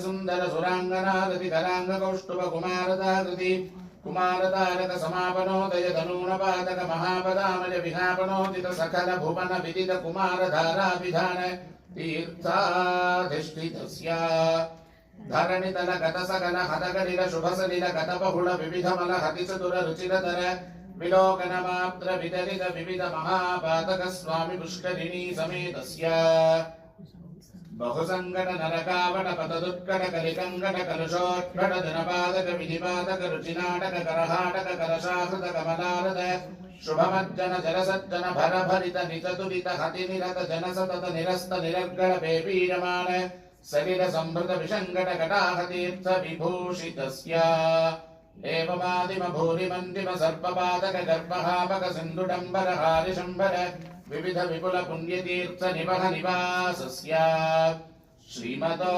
सुंदर सुरांगनादति करांग कौस्तुभ कुमारदाकृति कुमारतारक समापनोदय धनूनपातक महापदामज विहापनोदित सकल भुवन विदित कुमारधाराभिधान तीर्थाधिष्ठितस्य धरणितल गत सकल हतकलिल शुभसलिल गत बहुल विविधमल हतिचतुर रुचिरधर विलोकन मात्र विदलित विविध महापातक स्वामी पुष्करिणी समेतस्य बहुसंकट नरकावट पतदुत्कट कलिकंकट कलुषोत्कट जनपादक विधिपादक रुचिनाटक करहाटक कलशाकृत कमलारद शुभमज्जन जलसज्जन भरभरित निचतुरित हतिनिरत जनसतत निरस्त निरर्गण पेपीयमान सलिल संभृत विशंकट कटाहतीर्थ विभूषितस्य एवमादिम भूरिमन्दिम सर्पपादक गर्भहापक सिन्धुडम्बर हारिशम्बर विविध विपुल पुण्यतीर्थ निवह निवासस्य श्रीमतो